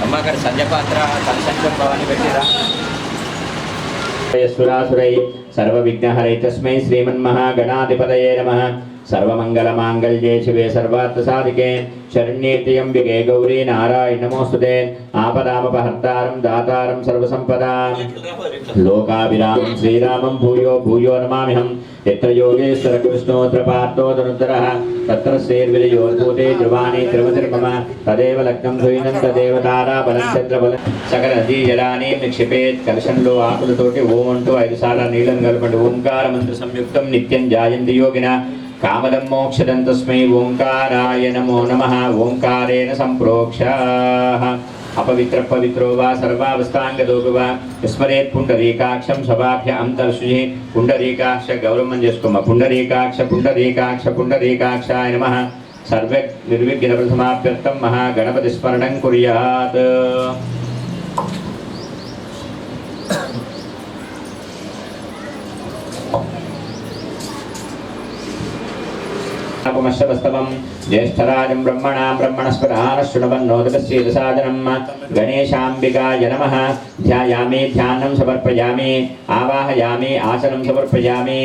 అమ్మ అక్కడ సంధ్యపాత్ర కలశంకం భవాని పెట్టిరా సురాసురై సర్వ విఘ్నహరై తస్మై శ్రీమన్మహాగణాధిపతయే నమః सर्वमंगलमांगल्ये शिवे सर्वार्थसाधिके शरण्ये त्र्यंबके गौरी नारायणी नमोस्तुते आपदामपहर्तारं दातारं सर्वसंपदां लोकाभिरामं श्रीरामं भूयो भूयो नमाम्यहं यत्र योगेश्वर कृष्णोऽत्र पार्थो धनुर्धरः तत्र सेर्विलयोर्भूते ध्रुवाणि त्रिमतिर्मम तदेव लग्नं ध्रुविनं तदेव ताराबलं चन्द्रबलं सकलनदीजलानि निक्षिपेत् कलशंलो आकुलतोటి ఓం అంటూ 5 సార్లు నీళ్ళను కలపండి ఓంకార మంత్ర సంయుక్తం నిత్యం జాయంతి యోగిన कामदं मोक्षदं तस्मै ओंकाराय नमो नमः ओंकारेण संप्रोक्षः अपवित्र पवित्रो वा सर्वावस्थांगतो वा स्मरेत् पुंडरीकाक्षं सभाभ्य अंतर्शुचि पुंडरीकाक्ष गौरवं చేసుకోమ पुंडरीकाक्ष पुंडरीकाक्ष पुंडरीकाक्षाय नमः सर्वे निर्विघ्न प्रथमाप्यर्थं महागणपति स्मरणं कुर्यात् पुमश्रवस्तवं ज्येष्ठराजं ब्रह्मणां ब्रह्मणस्पदानश्रुणवन्नोदकस्येदसादनं गणेशाम्बिकाय नमः ध्यायामि ध्यानं समर्पयामि आवाहयामि आसनं समर्पयामि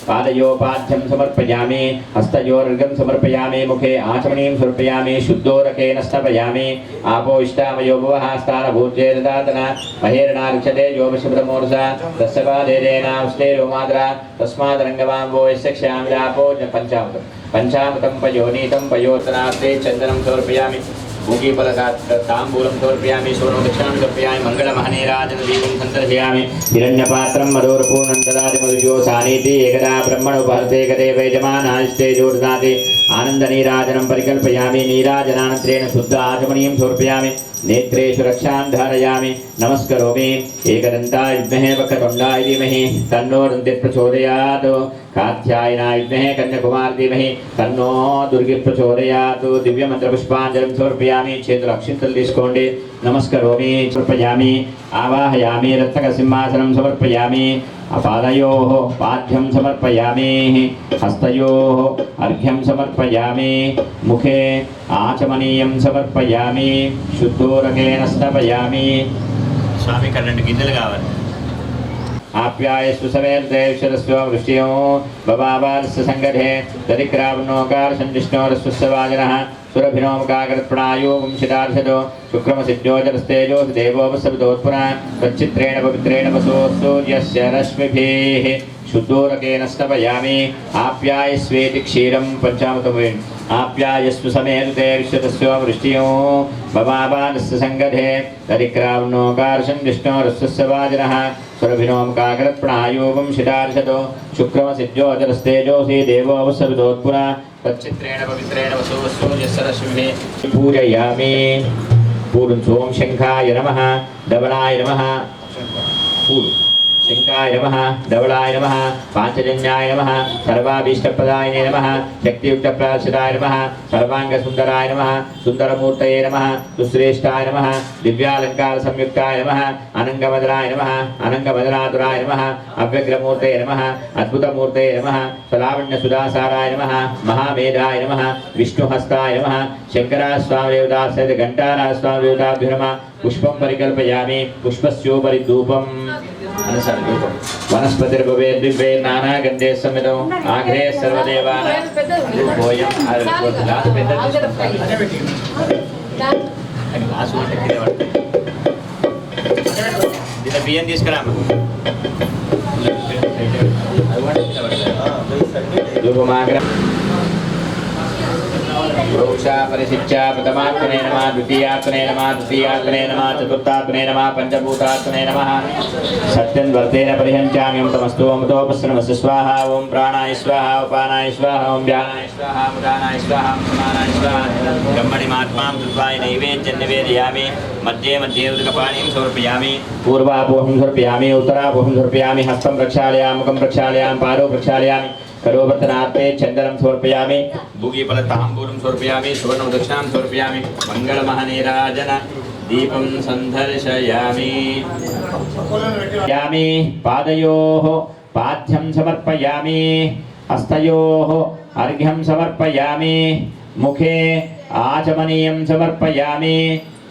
पादयोपाद्यं समर्पयामि हस्तयोर्घं समर्पयामि मुखे आचमनीं समर्पयामि शुद्धोरकेन स्थापयामि आपो इष्टामयो भुवः स्थानभूत्ये ददातन महेरणार्क्षते योगशब्दमूर्धा तस्यपादेनास्ते रोमाद्रा तस्मादरङ्गवाम्बो यस्य क्षामिरापो पंचामृतं पंचामृतं पयोनीतं पयोतनास्ते चन्दनं समर्पयामि भूगीफलताम्बूलं समर्पयामि सोनो दक्षिणां समर्पयामि मङ्गलमहनीराजनदीपं सन्दर्शयामि हिरण्यपात्रं मधुरपूर्णं ददाति मधुजोसानीति एकदा ब्रह्मणोपहर्ते एकदे वैजमानास्ते जोर्दाति आनन्दनीराजनं परिकल्पयामि नीराजनानन्तरेण शुद्ध आचमनीं समर्पयामि नेत्रेषु रक्षां धारयामि नमस्करोमि एकदन्ताय विद्महे वक्रतुण्डाय धीमहि तन्नो दन्तिः प्रचोदयात् कात्यायनाय विद्महे कन्याकुमारी धीमहि तन्नो दुर्गे प्रचोदयात् दिव्यमन्त्रपुष्पाञ्जलिं समर्पयामि చేతులు అక్షింతలు తీసుకోండి నమస్కరోమి సమర్పయామి ఆవాహయామి రత్నకసింహాసనం సమర్పయామి పాదయోః పాద్యం సమర్పయామి హస్తయోః అర్ఘ్యం సమర్పయామి ముఖే ఆచమనీయం సమర్పయామి శుద్ధోరకేణ స్నాపయామి స్వామి కరెంట్ గిన్నెలు కావాలి आप्यायस्तु समेर्देश्वरस्व वृष्ट्यो बबाबारस्य संगधे दरिक्रावणोकार संजिष्णोरस्वस्य वाजनः सुरभिनोमकागरत्प्रायो वंशिदार्शदो शुक्रमसिद्ध्योजरस्तेजो देवोपसविदोत्पुरा तच्चित्रेण पवित्रेण वसोऽस्तु यस्य रश्मिभिः शुद्धोरकेन स्नापयामि आप्यायस्वेति क्षीरं पंचामृतमेन आप्यायस्तु समेर्दे विश्वतस्य वृष्ट्यो बबाबारस्य संगधे दरिक्रावणोकार संजिष्णोरस्वस्य वाजनः सुरभिनोमकागरत्प्रायो वंशिदार्शदो शुक्रमसिद्ध्योजरस्तेजोऽसि देवोपसविदोत्पुरा तच्चित्रेण पवित्रेण वसोऽस्तु यस्य रश्मिभिः पूजयामि पूर्वं सोम शंखाय नमः धवलाय नमः पूर्व शंखाय नमः धवलाय नमः पांचजन्याय नमः सर्वाभीष्टप्रदायिने नमः शक्तियुक्तप्राशिताय नमः सर्वांगसुन्दराय नमः सुन्दरमूर्तये नमः सुश्रेष्ठाय नमः दिव्यालंकार संयुक्ताय नमः अनंगमदराय नमः अनंगमदरातुराय नमः अव्यग्रमूर्तये नमः अद्भुतमूर्तये नमः सलावण्यसुधासाराय नमः महामेधाय नमः विष्णुहस्ताय नमः शंकरास्वामिदेवतासहित घंटारास्वामिदेवताभ्यो नमः पुष्पं परिकल्पयामि पुष्पस्योपरि धूपम् वनस्पतिर्भवे दिव्ये नानागन्धे समितो आग्रे सर्वदेवानां भोयं बिయ్యం తీసుకురామ प्रोक्षा परिशिक्षा प्रथमात्मने नमः द्वितीयात्मने नमः तृतीयात्मने नमः चतुर्थात्मने नमः पंचभूतात्मने नमः सत्यं वर्तेन परिहञ्चामि तमस्तु अमृतोपस्रमस्य स्वाहा ओम प्राणाय स्वाहा उपानाय स्वाहा ओम व्यानाय स्वाहा मुदानाय स्वाहा समानाय स्वाहा ब्रह्मणि महात्मां कृत्वाय नैवेद्यं निवेदयामि मध्ये मध्ये उदकपाणिं समर्पयामि पूर्वापोहं समर्पयामि उत्तरापोहं समर्पयामि हस्तं प्रक्षालयामि मुखं प्रक्षालयामि पादौ प्रक्षालयामि करोवर्तनार्थे चंदनं समर्पयामि भूगीफलताम्बूलं समर्पयामि सुवर्णं दक्षिणां समर्पयामि मङ्गलमहनीराजन दीपं सन्दर्शयामि यामि पादयोः पाद्यं समर्पयामि हस्तयोः अर्घ्यं समर्पयामि मुखे आचमनीयं समर्पयामि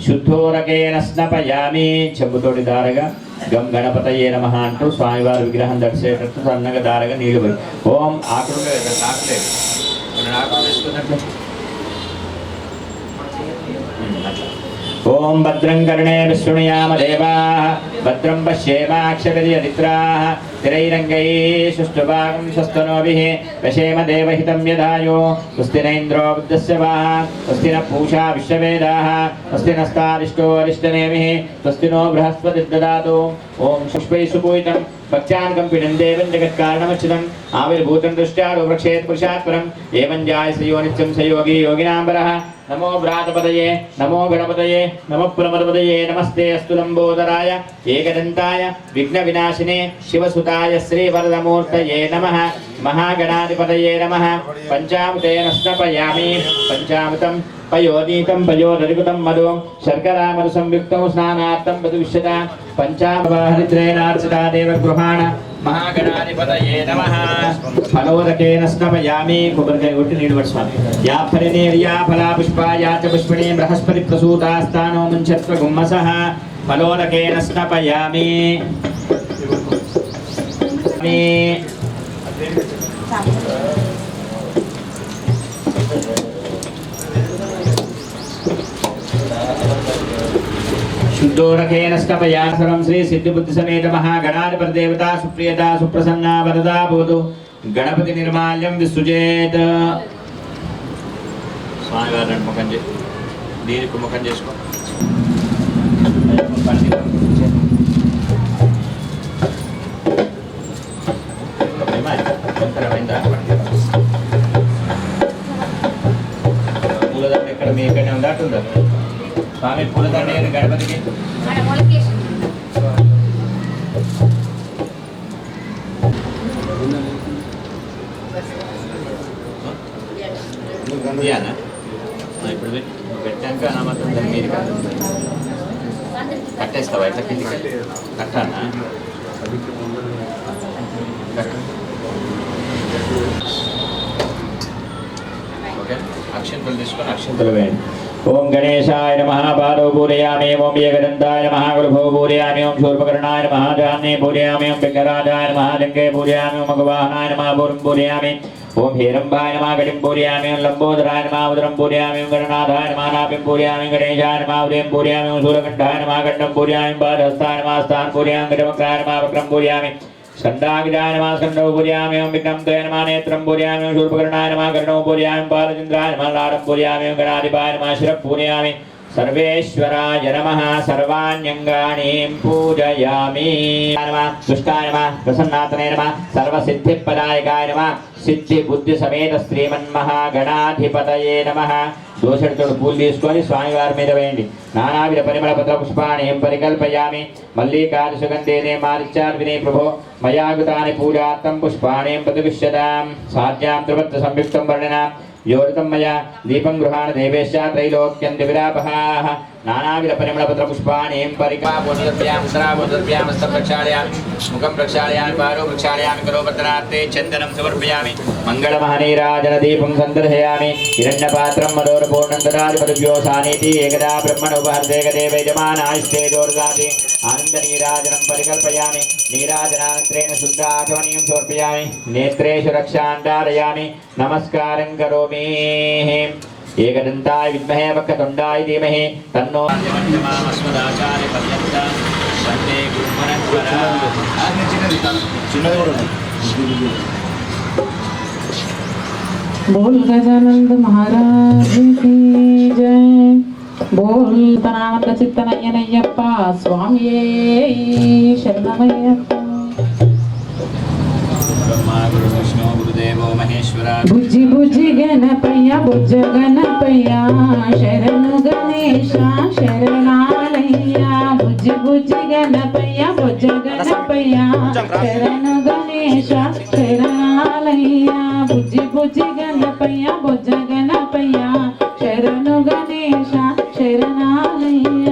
शुद्धोरकेन स्नपयामि చెంబుతోటి దారగా గం గణపతయే నమః అంటూ స్వామివారి విగ్రహం దర్శేటట్టు సన్నగా దారగా నీళ్ళు పోయి ఓం ఆకులు ఆకులేదు ఆకులు వేసుకున్నట్లు ओम भद्रं कर्णेभिः शृणुयाम देवाः भद्रं पश्येमाक्षभिर्यदित्राः स्थिरैरङ्गैः सुष्ठुभागं स्वस्तनोभिः पश्येम देवहितं यदायो स्वस्ति न इन्द्रो बुद्धस्य वाः स्वस्ति न पूषा विश्ववेदाः स्वस्ति नस्तारिष्टो अरिष्टनेमिः स्वस्ति नो बृहस्पतिर्ददातु ओम पुष्पैः सुपूजितं भक्त्यान्कं पीडं देवं जगत्कारणमच्युतम् आविर्भूतं दृष्ट्यारो वृक्षेत् पुरुषात् परम् एवं जायसे नित्यं स योगी योगिनाम्बरः नमो व्रातपदये नमो गणपतये नमः प्रमदपदये नमस्ते अस्तु लंबोदराय एकदन्ताय विघ्नविनाशिने शिवसुताय श्रीवरदमूर्तये नमः महागणाधिपतये नमः पंचामृतेन स्नपयामि पंचामृतं पयोनीतं पयोदधिकृतं मधु शर्करा मधु संयुक्तं स्नानार्थं मधुविश्यता पंचामृतहरिद्रेणार्चिता देवगृहाण महागणाधिपतये नमः फलोदकेन स्नपयामि कोबरकाय कोट्टि नीडुवट्टु स्वामी या फलिनेर्या फला पुष्पा या च पुष्पिणी बृहस्पति प्रसूता स्थानो मुञ्चत्व गुम्मसः फलोदकेन स्नपयामि शुद्धोरकेन स्नपयामि सर्वं श्री सिद्धिबुद्धि समेत महागणाधिपति देवता सुप्रियता सुप्रसन्ना वरदा भवतु गणपति निर्माल्यं विसृजेत् स्वामिवारं मुखं దీనికి ముఖం చేసుకో పూలదండ ఎక్కడ మీ ఇక్కడనే ఉందా అటుందా స్వామి పూలదండ గణపతికి ఇయానా ఇప్పుడు పెట్టాక అనామతం దాని మీరు కాదు కట్టేస్తావా ఎట్లా కిందికి కట్టానా ఓకే అక్షంతలు తీసుకొని అక్షంతలు వేయండి ओम गणेशाय नमः पादौ पूजयामि ओम एकदन्ताय नमः गुरुभो पूजयामि ओम शूर्पकर्णाय नमः जाह्नवे पूजयामि ओम विघ्नराजाय नमः लिङ्गे पूजयामि ओम मघवाहनाय नमः पूर्वं पूजयामि ओम हेरम्बाय नमः गतिं पूजयामि ओम लम्बोदराय नमः उदरं पूजयामि ओम गणनाथाय नमः नाभिं पूजयामि गणेशाय नमः उदयं पूजयामि ओम शूलकण्ठाय नमः कण्ठं पूजयामि पादहस्ताय नमः हस्तान् पूजयामि गजवक्राय नमः वक्रं पूजयामि स्कन्धागिराय नमः स्कन्धौ पूजयामि ओम विघ्नम्तये नमः नेत्रं पूजयामि ओम शूर्पकर्णाय नमः कर्णौ पूजयामि बालचन्द्राय नमः लाडं पूजयामि ओम गणाधिपाय नमः शिरः पूजयामि सर्वेश्वराय नमः सर्वाण्यङ्गानि पूजयामि नमः दुष्टाय नमः प्रसन्नात्मने नमः सर्वसिद्धिप्रदायकाय नमः सिद्धि बुद्धि समेत श्रीमन्महागणाधिपतये नमः దోషడితోడు పూలు తీసుకొని స్వామివారి మీద వేయండి నానావిధ పరిమళ పత్ర పుష్పాణి పరికల్పయామి మల్లికాది సుగంధేనే మారిచార్వినే ప్రభో మయాగుతాని పూజార్థం పుష్పాణి ప్రతివిశ్యతాం సాధ్యాం త్రివత్ర సంయుక్తం వర్ణన योरितं मया दीपं गृहाण देवेश्च त्रैलोक्यं दिविरापहाः नानाविध परिमलपत्र पुष्पाणि परिकापोद्रव्यां उत्तरापोद्रव्यां हस्तं प्रक्षालयामि मुखं प्रक्षालयामि पारो प्रक्षालयामि करोपत्रार्थे चन्दनं समर्पयामि मङ्गलमहनीराजनदीपं सन्दर्शयामि हिरण्यपात्रं मदोरपूर्णं ददाति पदभ्यो सानीति एकदा ब्रह्मणोपहर्देकदेव यजमानायश्चेदोर्गाति आनन्दनीराजनं परिकल्पयामि नीराजनानन्तरेण शुद्धाचमनीयं समर्पयामि नेत्रेषु रक्षां धारयामि नमस्कारं करोमि एकदन्ताय विद्महे वक्रतुण्डाय धीमहि तन्नो अस्मदाचार्य पर्यन्तं वन्दे गुरुपरम्परा बोल गजानंद महाराज की जय बोल तनावत चित्तनय्यनय्यप्प स्वामिये शरणमय्यप्प ब्रह्मा गुरु विष्णु गुरुदेवो महेश्वरा बुज्जि बुज्जि गणपय्य बुज्ज गणपय्य शरणु गणेश शरणालय्य बुज्जि बुज्जि गणपय्य बुज्ज गणपय्य शरणु गणेश शरणालय्य बुज्जि बुज्जि गणपय्य बुज्ज गणपय्य शरणु गणेश शरणालय्य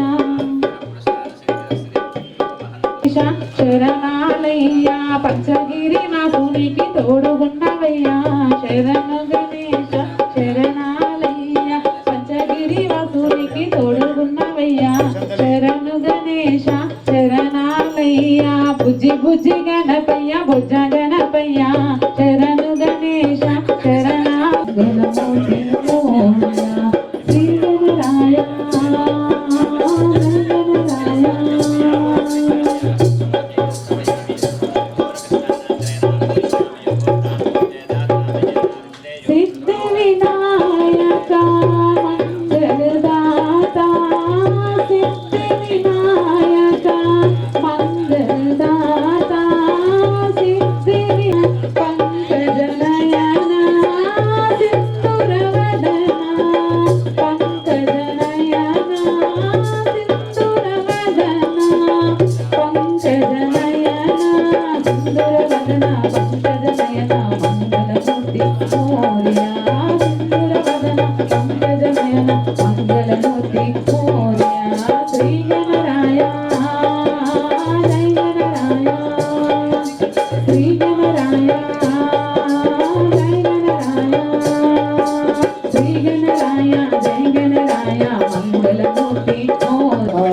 శరణాలయ్యా పంచగిరి వాసునికి తోడుగున్నవయ్యా శరణు గణేశ శరణాలయ్యా పంచగిరి వాసునికి తోడుగున్నవయ్యా శరణు గణేశ శరణాలయ్యా బుజ్జి బుజ్జి గణపయ్య బుజ్జ గణపయ్య శరణు గణేశ శరణా గణపతి శ్రీ గణరాయ సిద్ధ వినాయక మంగళదాతా సిద్ధ వినాయక మంగళదాతా సిద్ధ పంకజనయన సింధురవదన పంకజనయన సింధురవదన పంకజనయన సింధురవదన పంకజనయన మంగళమూర్తి మోర్యా సింధురవదన పంకజనయన మంగళమూర్తి మోర్యా శ్రీ గణరాయ జయ గణరాయ శ్రీ గణరాయ జయ గణరాయ శ్రీ గణరాయ జయ గణరాయ మంగళమూర్తి మోర్యా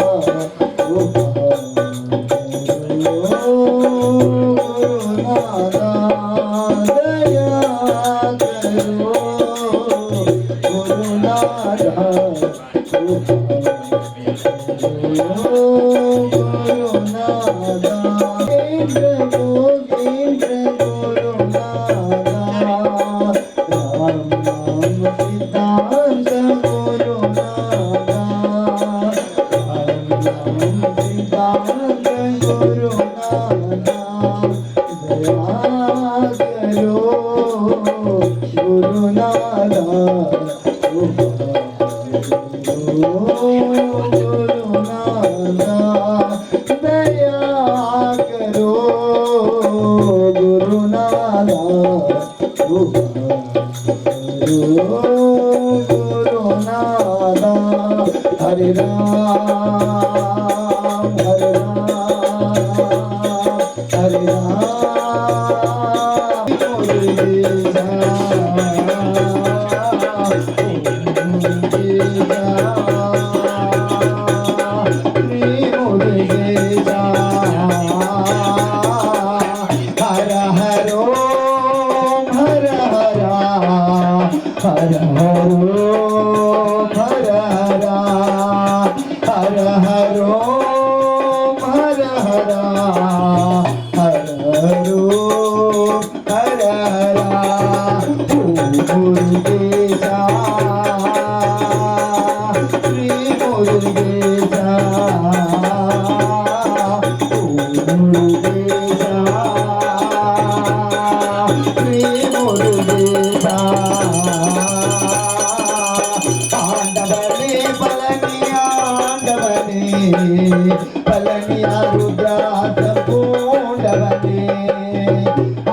Hare Ram, Hare பழனியா ருத்ராட்சம் பூண்டவனே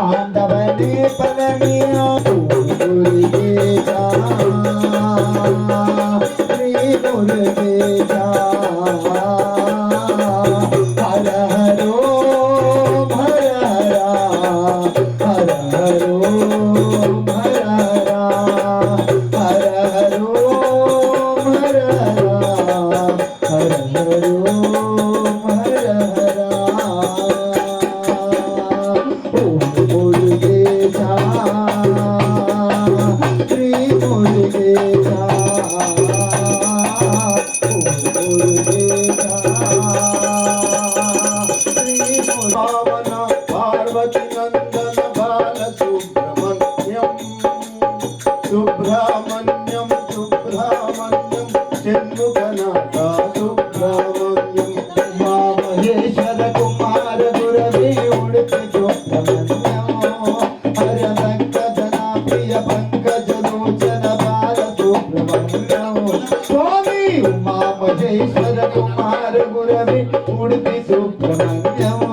ஆண்டவனே பழனியா முருகேசா ஸ்ரீ முருகேசா ஹர ஹரோ ஹர ஹர ஹர ஹரோ ஹர ஹர ஹர ஹரோ ஹர ஹர ஹர पार्वती नंदन बाल सुब्रमण्यम सुब्रमण्यम सुब्रमण्यम षण्मुखनाथ सुब्रमण्यम मां महेश्वर कुमार गुरवे उड़ते सुब्रमण्यम हर भक्त जना प्रिय पंकज लोचन बाल सुब्रमण्यम स्वामी उमा महेश्वर कुमार गुरवे उड़ते सुब्रमण्यम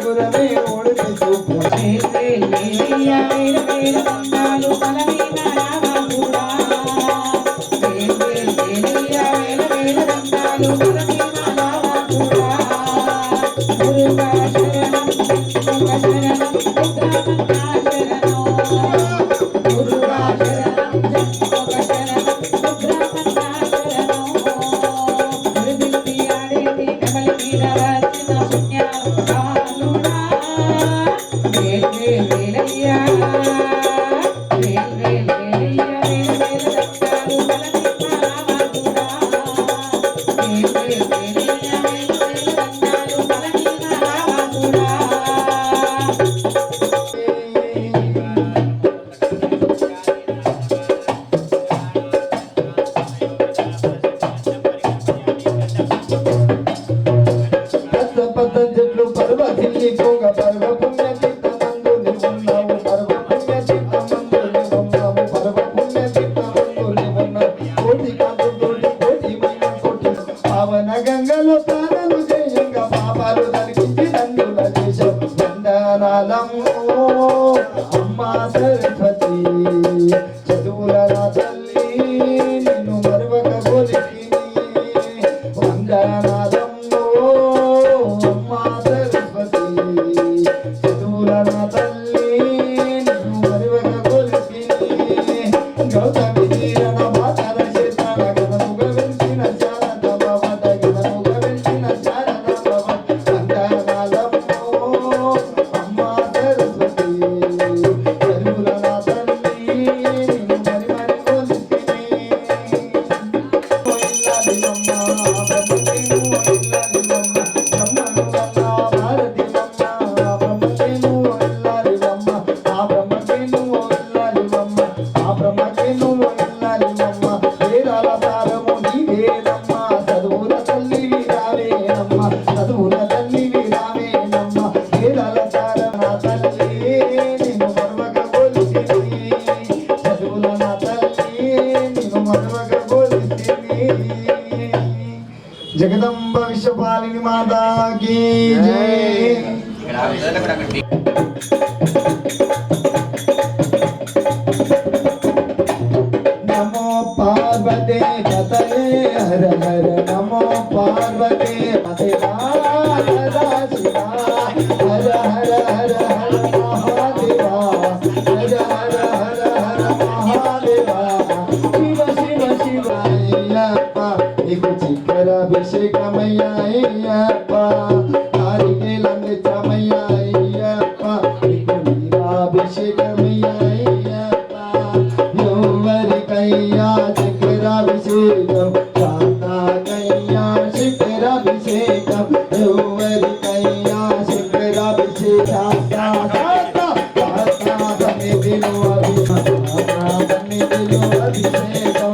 గురవే ఉడితే శుభ్రం చెట్లు పర్వతిల్లి పోగ పర్వ పుణ్య తీర్థమందు నిన్నావు పర్వ పుణ్య తీర్థమందు నిన్నావు పర్వ పుణ్య తీర్థమందు నిన్నావు కోటి కాంతుతోటి కోటి మహిమ కోటి పావన గంగలో స్నానాలు చేయంగా పాపాలు తొలగించి నందుల దేశం వందనాలము అమ్మా సరస్వతి చదువుల తల్లి నిన్ను మరవక గోలికి వందనాలము జగదంబ విశ్వపాలిని మాతా కీ జై. నమో పార్వతే పతయే హర హర నమో పార్వతే పతే హర శివ హర హర హర హర మహాదేవా హర హర హర హర మహాదేవా శివ శివ శివ అయ్యప్ప నీకు చిక్కరాభిషేకమయ్యా అయ్యప్ప నారికేలందించమయ్యా అయ్యప్ప నీకు నీరాభిషేకమయ్యా అయ్యప్ప ఎవరికయ్యా చక్రాభిషేకం శాంతాకయ్యా శిఖరాభిషేకం ఎవరికయ్యా శిఖరాభిషేకం అభిషేకం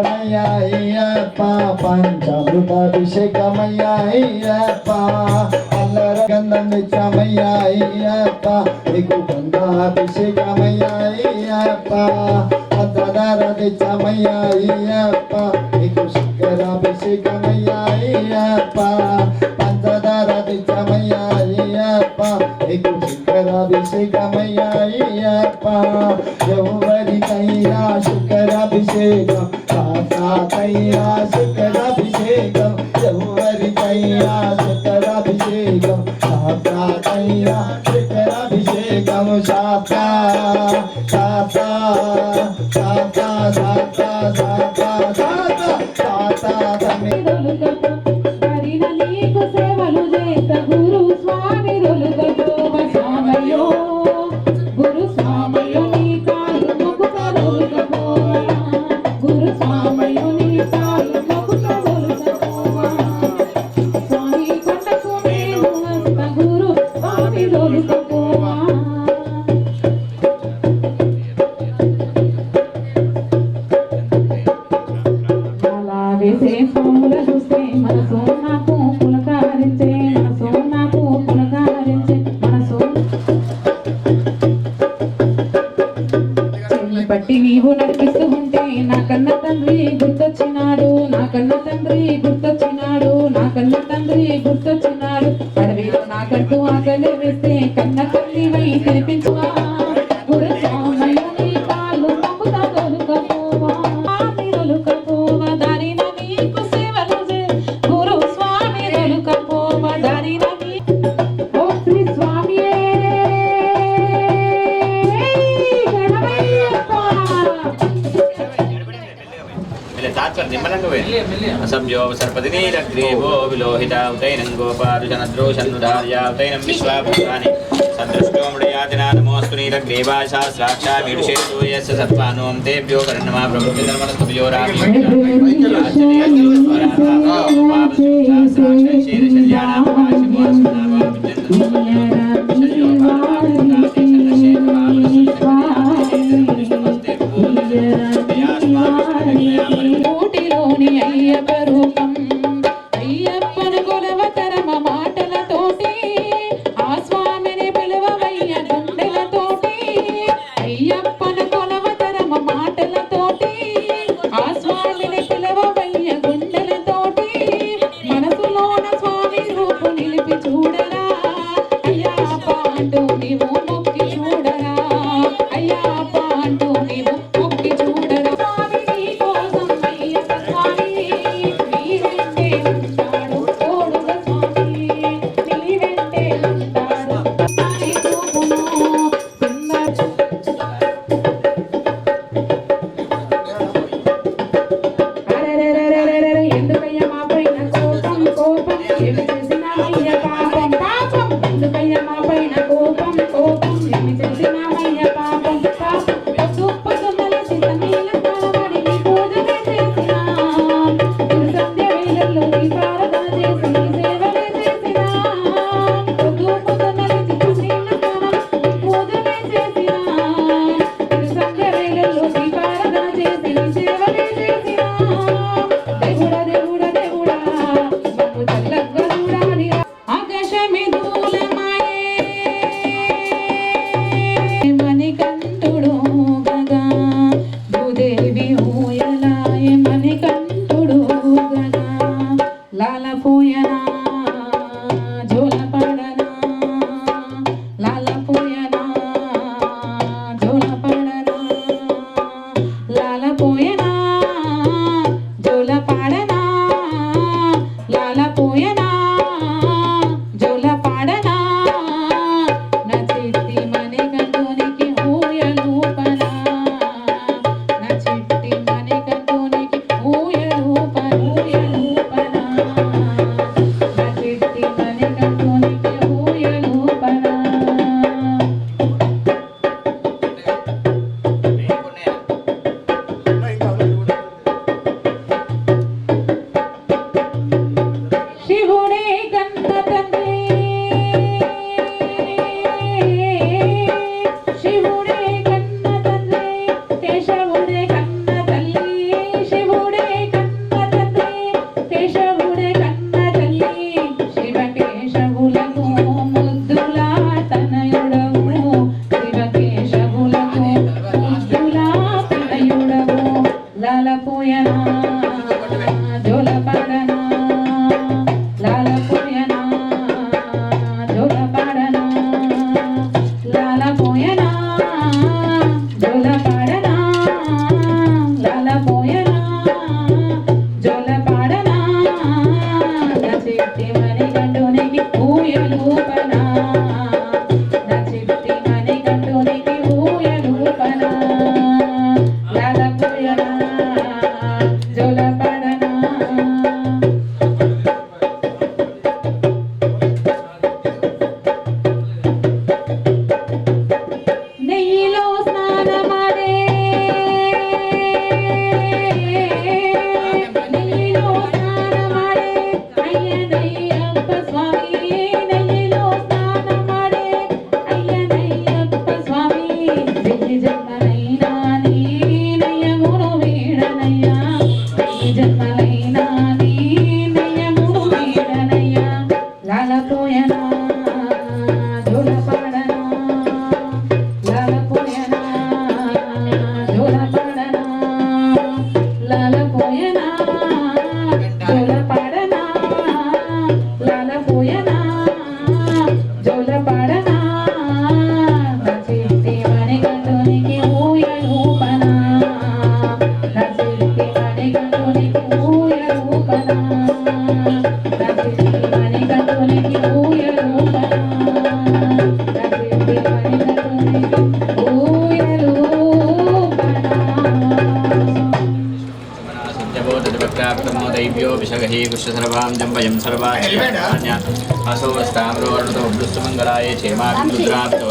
చమయ్యప్ప పంచామృతాభిషేకమయ్యప్ప అల్లర గంధం చమయ్యప్ప నీకు గంధాభిషేకమయ్యప్ప అద్దదార చమయ్యప్ప నీకు శిఖరాభిషేకమయ్యప్ప పంచదార చమయ్యప్ప నీకు శిఖరాభిషేకమయ్యప్ప ఎవరికయ్యా శిఖరాభిషేకం కాకయ్యా శిఖరాభిషేకం ఎవరికయ్యా శిఖరాభిషేకం కాకయ్యా శిఖరాభిషేకం శాఖా శాఖా శాఖా శాఖా శాఖా శాఖా శాఖా నీకు సేవలు చేత గురు స్వామి రొలుగతో స్వామయ్యో గురు స్వామయ్యో నీ కాళ్ళు మొక్కుత రొలుగపోవా గురు స్వామయ్యో నీ కాళ్ళు మొక్కుత రొలుగపోవా స్వామి కొండకు నేను వస్త గురు స్వామి రొలుగపోవా అలా వేసే స్వాముల చూస్తే మనసు నాకు పులకారించే మనసు బట్టి నీవు నడిపిస్తూ ఉంటే నా కన్న తండ్రి గుర్తొచ్చినాడు, నా కన్న తండ్రి గుర్తొచ్చినాడు, నా కన్న తండ్రి గుర్తొచ్చినాడు. అడవిలో నాకంటూ ఆకలి వేస్తే కన్న తల్లివై తినిపించువా గురు స్వామయ్య నీ కాళ్ళు నమ్ముతా దొరకపోవా దొరకపోవా దారిన నీకు సేవలు గురు స్వామి దొరకపోవా దారిన ఓ శ్రీ స్వామియే असंजो सर्पदिनीलग्रीवो विलोहिता उतैनं गोपारुषनद्रोषन्नुधार्या उतैनं विश्वाभूतानि सदृष्टो मृडयातिना नमोऽस्तु नीलग्रीवाय सहस्राक्षामीडुषेतु यस्य सत्त्वानों तेभ्यो कर्णमा प्रभृतिधर्मनस्तुभ्यो रामी కోటిలోని అయ్యప్ప రూపం అయ్యప్పను కొలవతరమ మాటలతోటి ఆ స్వామిని పిలవవయ్య గుండెలతోటి అయ్యప్పను కొలవతరమ మాటలతోటి ఆ స్వామిని పిలవవయ్య గుండెలతోటి మనసులోన స్వామి రూపు నిలిపి చూడరా అయ్యప్ప అంటూ నీవు మొక్కి చూడరా అయ్యప్ప అంటూ నీవు మొక్కి చూడరా స్వామి నీ కోసం అయ్యప్ప స్వామి నీ వెంటే ఉంటాడు తోడుగా స్వామి నీ వెంటే ఉంటాడు స్వామి చూపును అరెరెరెరెరెరె ఎందుకయ్య మా పైన కోపం కోపం ఏమి చేసినామయ్య పాపం పాపం ఎందుకయ్య మా పైన కోపం కోపం ఏమి చేసినామయ్య పాపం పాపం పొద్దున్నల చిన్నీల స్నానమడి నీ పూజలే చేసినా గురు సంధ్య వేళల్లో దీపారాధన చేసి నీ సేవలే చేసినా పొద్దున్నల చిన్నీల స్నానం పూజలే చేసినా గురు సంధ్య వేళల్లో దీపారాధన చేసి నీ సేవలే చేసినా దేవుడా దేవుడా దేవుడా మమ్ము చల్లగా చూడాలి ఆకాశమే దూలమాయే మణికంఠుడు గగా భూదేవి ఊయలాయే మణికంఠుడు గగా లాలపోయనా జోలపడనా లాలపోయనా జోలపడనా లాలపోయనా జోలపాడనా లాలపోయనా జోలపాడనా నా చిట్టి మణికంఠునికి ఊయలూపనా నా చిట్టి మణికంఠునికి ఊయలూపనా నా చిట్టి మణికంఠునికి ఊయలూపనా శివుడే కన్న తండ్రి శివుడే కన్న తండ్రి కేశవుడే కన్న తల్లి శివుడే కన్న తండ్రి కేశవుడే కన్న తల్లి శివ కేశవులకు ముద్దులా తనయుడవు శివ కేశవులకు ముద్దులా తనయుడవు లాలపోయనా జోలపడనా లాలపోయనా జోలపడనా లాలపోయనా జోలపడనా లాలపోయనా జోలపడనా నా చిట్టి మణికంఠునికి ఊయలూపనా నా చిట్టి మణికంఠునికి ఊయలూపనా లాలపోయనా జోలపడనా నెయ్యిలో స్నానమాడే నెయ్యిలో స్నానమాడే అయ్యనయ్యప్ప స్వామి నెయ్యిలో స్నానమాడే అయ్యనయ్యప్ప స్వామి వెయ్యి జన్మలైనా నీ నయమును వీడనయ్యా వెయ్యి జన్మలైనా నీ నయమును వీడనయ్యా లాలపోయనా జోలపాడనా లాలపోయనా జోల दैव्यो विषगही कृष्णसर्वां जम्बयं सर्वाण्य असोस्ताम्रोर्णतो वृष्टमङ्गलाय क्षेमाभिरुद्राप्तो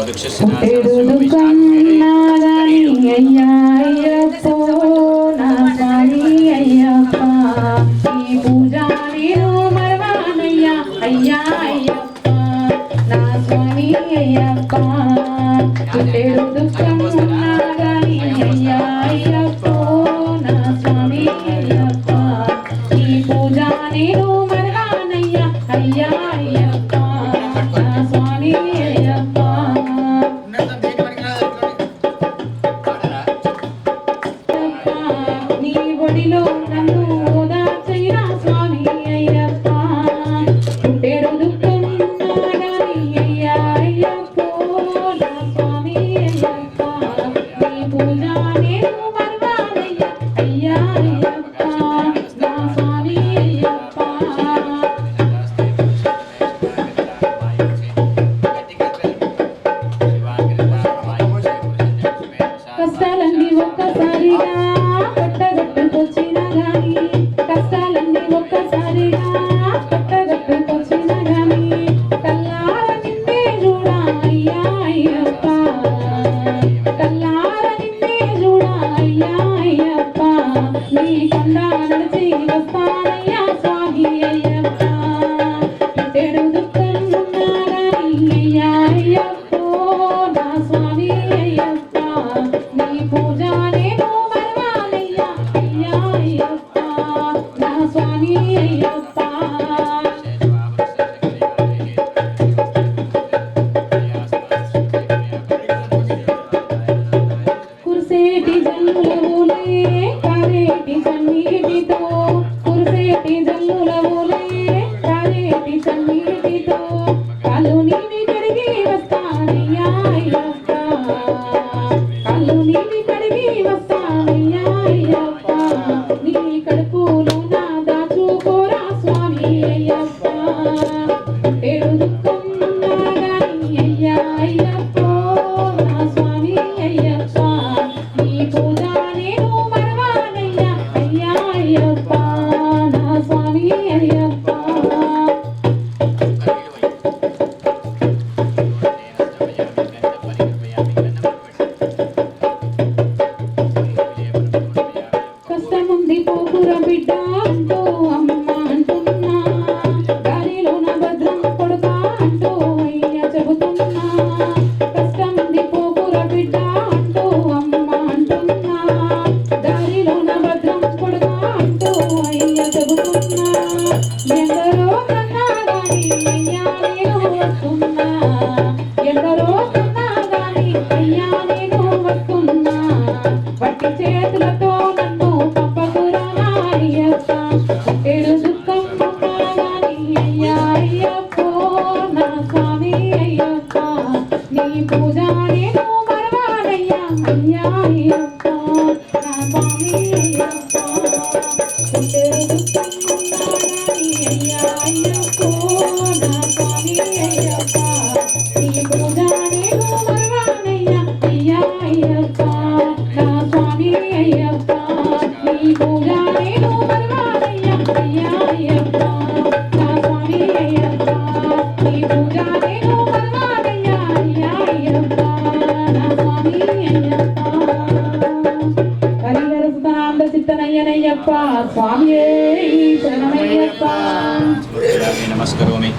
नमस्करोमि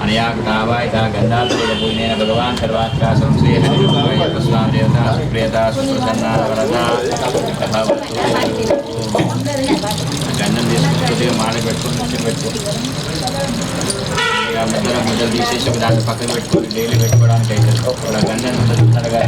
अनयागतावायता गन्धात्रेयपूर्णेन भगवान् सर्वात्रा संश्रेयस्वां देवता सुप्रियता सुप्रसन्ना वरदा भवतु गन्धं తీసుకుంటే మాల పెట్టుకొని పెట్టుకో ముద్దలు ముద్దలు తీసేసి ఒక దాంట్లో పక్కన పెట్టుకొని డైలీ పెట్టుకోవడానికి అయితే ఇలా గంధం ముద్దలు త్వరగా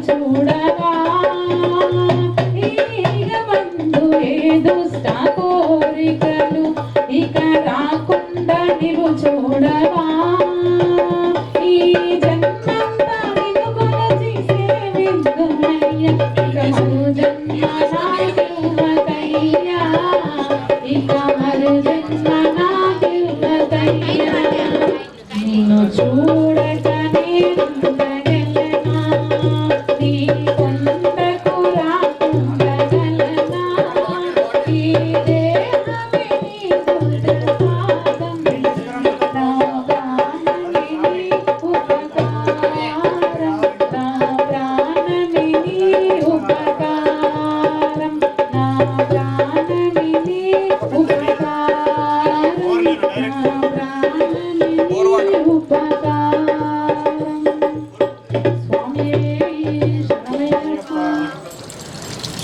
చూడగా నిన్ను చూడటనే ఉండగలనా నీ కొండకు రాకుండగలనా ఈ దేహమే నీ దుర్గపాదం నా ప్రాణమే నీ ఉపకారం నా ప్రాణమే నీ ఉపకారం నా ప్రాణమే నీ ఉపకారం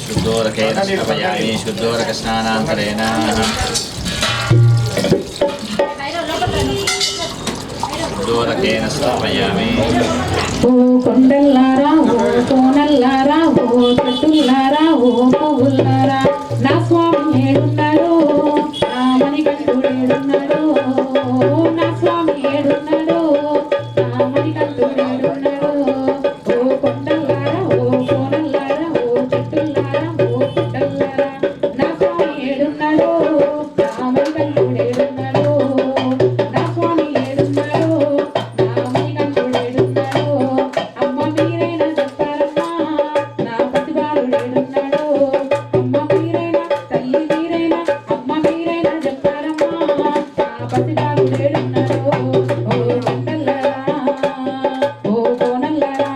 शुद्धोरकेन स्नापयामि शुद्धोरकस्नानान्तरेण शुद्धोरकेन स्नापयामि ఓ కొండల్లారా ఓ కోనల్లారా ఓ చెట్టుల్లారా ఓ పువ్వుల్లారా నా స్వామి ఏడున్నాడు నా మణికంఠుడు ఏడున్నాడు నా స్వామి ఏడున్నాడు నా మణికంఠుడు ఏడున్నాడు ఓ కొండల్లారా ఓ కోనల్లారా ఓ చెట్టుల్లారా ఓ పుట్టల్లారా నా స్వామి ఏడున్నాడు నా మణికంఠుడు ఏడున్నాడు నా స్వామి ఏడున్నాడు నా మణికంఠుడు ఏడున్నాడు అమ్మ మీరైనా చెప్పారమ్మా నా పతివాడు ఏడున్నాడు అమ్మ మీరైనా తల్లి మీరైనా అమ్మ మీరైనా చెప్పారమ్మా నా పతివాడు ఏడున్నాడు ఓ కొండల్లారా ఓ కోనల్లారా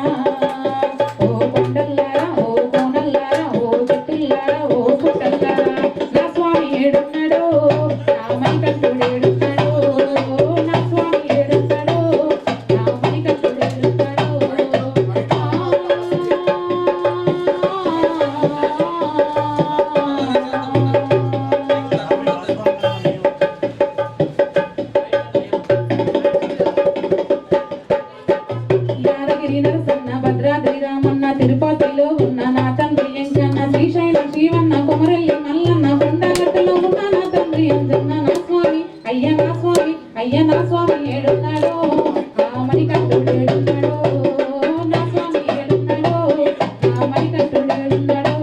ఓ కొండల్లారా ఓ కోనల్లారా ఓ చెట్టుల్లారా ఓ పుట్టల్లారా నా స్వామి ఏడున్నాడు నా మణికంఠుడు ఏడున్నాడు నా స్వామి ఏడున్నాడు నా మణికంఠుడు ఏడున్నాడు యాదగిరి నరసన్న భద్రాద్రి రామన్న తిరుపతిలో ఉన్న నా తండ్రి ఎంకన్న శ్రీశైలం శివన్న కొమరల్లి మల్లన్న కొండగట్టులో ఉన్న నా తండ్రి అంజన్న నా స్వామి అయ్య నా స్వామి అయ్య నా స్వామి ఏడున్నాడు ఆ మణికంఠుడు ఏడున్నాడు నా స్వామి ఏడున్నాడు ఆ మణికంఠుడు ఏడున్నాడు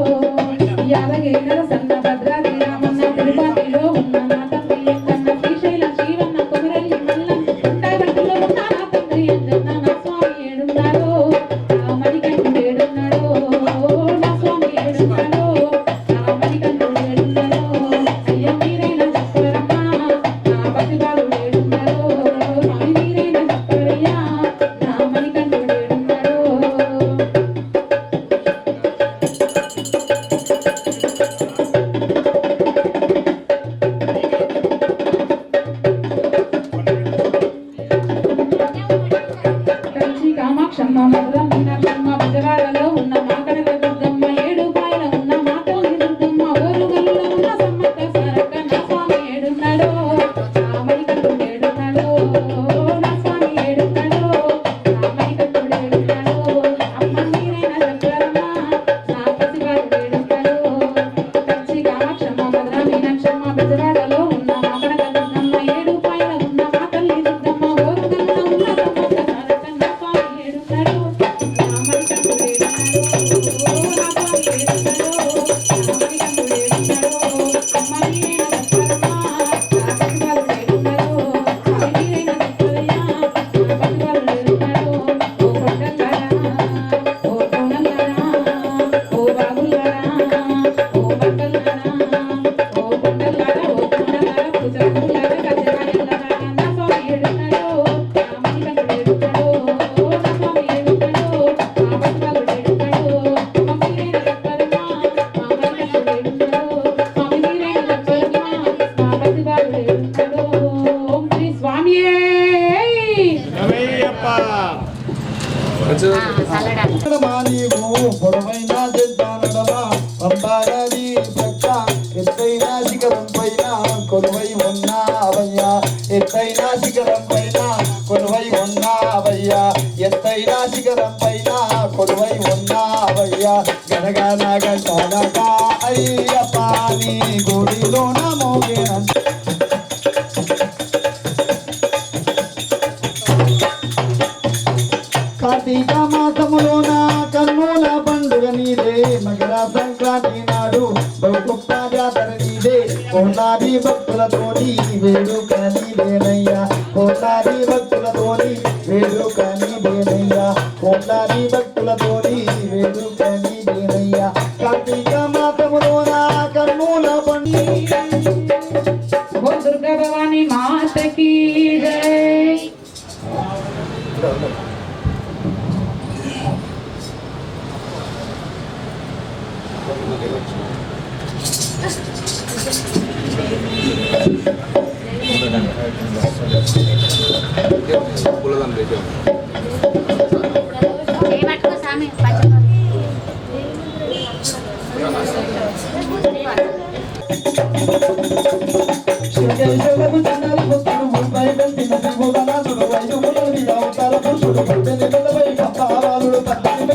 యాదగిరి నరసన్న భద్రాద్రి రామన్న తిరుపతిలో ఉన్న నా తండ్రి ఎంకన్న శ్రీశైలం శివన్న కొమరల్లి మల్లన్న కొండగట్టులో ఉన్న నా తండ్రి అంజన్న నా స్వామి ఏడున్నాడు ఆ మణికంఠుడు ఏడున్నాడు నా స్వామి ఏడున్నాడు ఆ మణికంఠుడు ఏడున్నాడు అయ్య మీరైనా చెప్పరమ్మా నా పతివాడు ఏడున్నాడు స్వామి మీరైనా చెప్పరయ్యా నా మణికంఠుడు ఏడున్నాడు కంచి కామాక్షమ్మ మధుర మీనాక్షమ్మ బెజవాడలో ఉన్న మాకడల దుర్గమ్మ ఏడుపాయల ఉన్న మా తల్లి దుర్గమ్మ ఓరుగల్లులో ఉన్న సమ్మక్క సారక్క నా స్వామి ఏడున్నాడు నా మణికంఠుడు ఏడున్నాడు నా స్వామి ఏడున్నాడు నా మణికంఠుడు ఏడున్నాడు అమ్మ మీరైనా చెప్పారమ్మా నా పతివాడు ఏడున్నాడు కంచి కామాక్షమ్మ మధుర మీనాక్షమ్మ బెజవాడలో ఉన్న మాకడల దుర్గమ్మ ఏడుపాయల ఉన్న మా తల్లి దుర్గమ్మ ఓరుగల్లులో ఉన్న సమ్మక్క సారక్క నా స్వామి ఏడున్నాడు నా మణికంఠుడు ఏడున్నాడు నా స్వామి ఏడున్నాడు నా మణికంఠుడు ఏడున్నాడు అమ్మ మీరైనా చెప్పారమ్మా నా పతివాడు ఏడున్నాడు స్వామి మీరైనా చెప్పారయ్యా నా పతివాడు ఏడున్నాడు ఓ కొండల్లారా ఓ కోనల్లారా ఓ బాగుల్లారా ఓ బట్టల్లారా ఓ కొండల్లారా ఓ కోనల్లారా పూజలంగులారా గజరాయల్లారా నా స్వామి ఏడున్నాడు నా మణికంఠుడు ఏడున్నాడు నా స్వామి ఏడున్నాడు నా పతివాడు ఏడున్నాడు అమ్మ మీరైనా చెప్పారమ్మా నా మణికంఠుడు ఏడున్నాడు స్వామి మీరైనా చెప్పారమ్మా నా పతివాడు ఏడున్నాడు ఓం శ్రీ స్వామియే నీవు పొడవైన చెద్దానడమా పంపారది ప్రక్క ఎత్తైన శిఖరం పైన కొలువై ఉన్నావయ్యా ఎత్తైన శిఖరం పైన కొలువై ఉన్నావయ్యా ఎత్తైన శిఖరం పైన కొలువై ఉన్నావయ్యా గనగన గంటలక అయ్యప్ప నీ గుడిలోన మోగేనంత కార్తీక మాసములోన కన్నుల పండుగ నీదే మకర సంక్రాంతి నాడు గొప్ప జాతర నీదే కోట్లాది భక్తులతోని వేడుక నీదేనయ్యా కోట్లాది భక్తులతోని వేడుక నీదేనయ్యా కోట్లాది భక్తులతోని వేడుక నీదేనయ్యా కార్తీక మాసములోన కర్నూల పండి ఓ దుర్గా భవాని మాతకి జై. శివకేశవులకు చందాలు పుత్రుడు ముంబై వెంటిన శ్రీభువనాథుడు ఐదు ముళ్ళ మీద అవతార పురుషుడు పద్దెనిమిది మెల్లపై పంపావాలుడు పద్దెనిమిది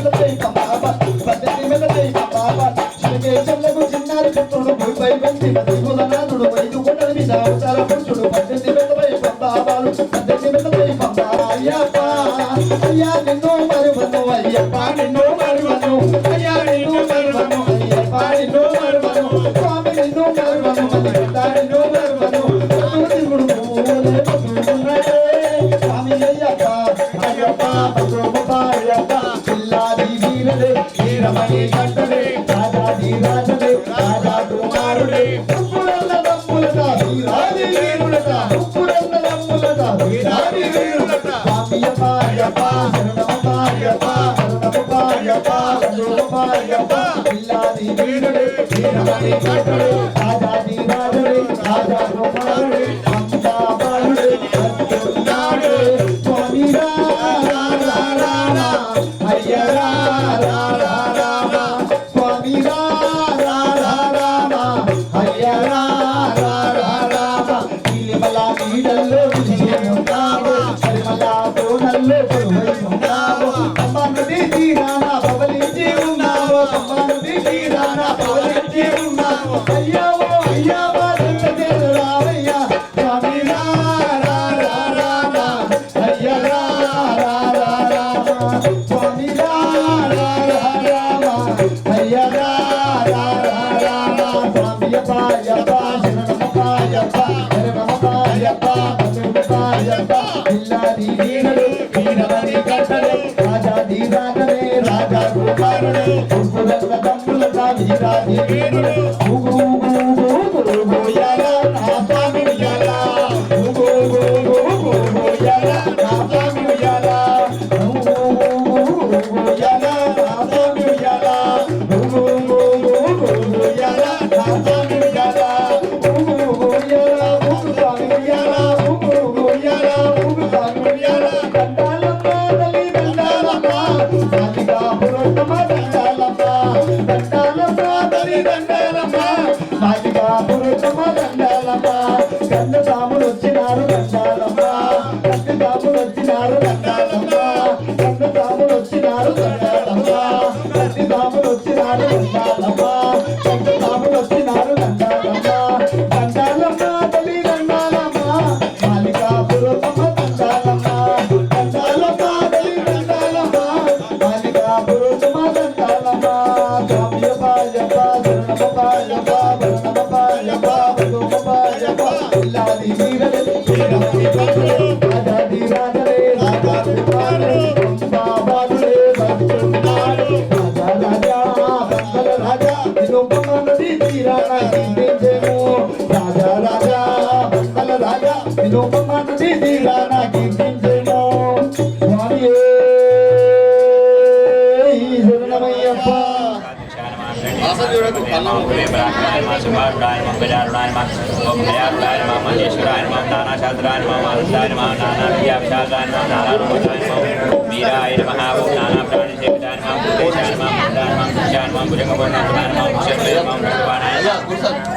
మెల్లపై పంపావాలు శివకేశవులకు చిన్నారి పుత్రుడు ముంబై వెంటిన శ్రీభువనాథుడు ఐదు ముళ్ళ మీద అవతార పురుషుడు పద్దెనిమిది మెల్లపై పంపావాలు పద్దెనిమిది మెల్లపై పంపావా అయ్యప్ప అయ్యా నిన్ను మరువను అయ్యప్ప నిన్ను మరువను అయ్యా నిన్ను మరువను అయ్యప్ప నిన్ను మరువను స్వామి నిన్ను మరువను నిన్ను మరువను స్వామి అయ్యప్ప అయ్యప్ప అయ్యప్ప పిల్లాది వీరదే వీరమణి కంటదే రాజాది రాజదే రాజా కుమారుడే ఉప్పురల్ల దమ్ములట వీరాది వీరుడట ఉప్పురల్ల దమ్ములట వీరాది వీరుడట స్వామి అయ్యప్ప శరణమప్ప అయ్యప్ప శరణమప్ప అయ్యప్ప శరణమప్ప అయ్యప్ప పిల్లాది వీరుడే వీరమణి కంటదే రాజాది రాజదే రాజా కుమారుడే అంతా బాలుడే అంతున్నాడే స్వామి అయ్యరా స్వామి అయ్యరా ఇలిమల నీడల్లో ఉన్నావు పరిమళ తోనల్లో ఉన్నావు అమ్మనుడి తీరాన పవలించి ఉన్నావు అమ్మనుడి తీరాన పవలించి ఉన్నావు అయ్యావో అయ్యావా రావయ్యా స్వామి అయ్యరా స్వామి అయ్యరా స్వామి అయ్యప్ప శరణమయ్యప్ప శరణమయ్యప్ప శరణమయ్యప్ప పిల్లాది వీరుడు వీరమణి కట్టడే రాజాది రాజనే రాజా కుమారుడే ఉప్పురల్ల దమ్ములట వీరాది వీరుడు గంధసాములు వచ్చినారు గంధాలమ్మ గంధసాములు వచ్చినారు గంధాలమ్మ గంధసాములు వచ్చినారు గంధాలమ్మ గంధసాములు వచ్చినారు గంధాలమ్మ గంధసాములు వచ్చినారు గంధాలమ్మ గంధాలమ్మ తల్లి గంధాలమ్మ మాలికాపురమ్మ గంధాలమ్మ గంధాలమ్మ తల్లి గంధాలమ్మ మాలికాపురమ్మ గంధాలమ్మ స్వామి అయ్యప్ప శరణమయ్యప్ప శరణమయ్యప్ప శరణమయ్యప్ప పిల్లాది వీరదే వీరమణి కంటడే రాజాది రాజదే రాజా కుమారుడే బాబాదుడే భక్తున్నాడు రాజా మంగళ రాజా వినోపమనది తీరాన కీర్తించెను రాజా మంగళ రాజా వినోపమనది తీరాన కీర్తించెను స్వామియే శరణమయ్యప్ప వీరాయ నమః ఓం నానా ప్రాణి సేవితాయ నమః భూతేశాయ నమః మందాయ నమః భుజంగపూర్ణాయ నమః ముక్షేత్రే నమః భగవానాయ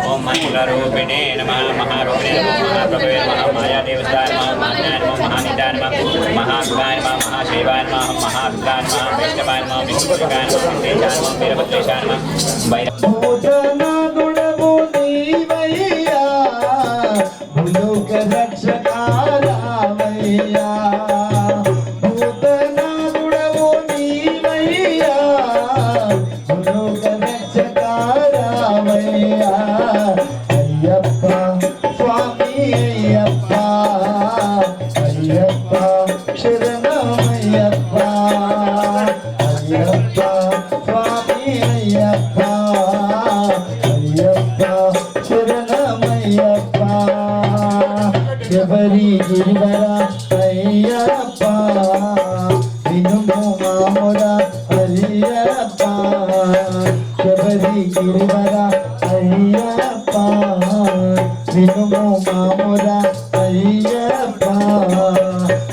ఓం మంగళరూపిణే నమః మహారూపిణే నమః మహాప్రభవే నమః మాయాదేవతాయ నమః మాన్యాయ నమః మహానిదాయ నమః మహాశివాయ నమః మహాశైవాయ నమః మహారుద్రాయ నమః వైష్ణవాయ నమః విష్ణుదేవాయ నమః దేశాయ నమః వీరభద్రేశాయ నమః భోజనాదుడవు నీవయ్యా భూలోక రక్షకారామయ్యా భూతనాదుడవు నీవయ్యా భూలోక రక్షకారామయ్యా అయ్యప్ప స్వామి అయ్యప్ప అయ్యప్ప శరణమయ్యప్ప అయ్యప్ప స్వామి అయ్యప్ప అయ్యప్ప శరణమయ్యప్ప శబరి గిరివర అయ్యప్ప వినుము మాముర అయ్యప్ప శబరి గిరివర అయ్యప్ప వినుము మాముర అయ్యప్ప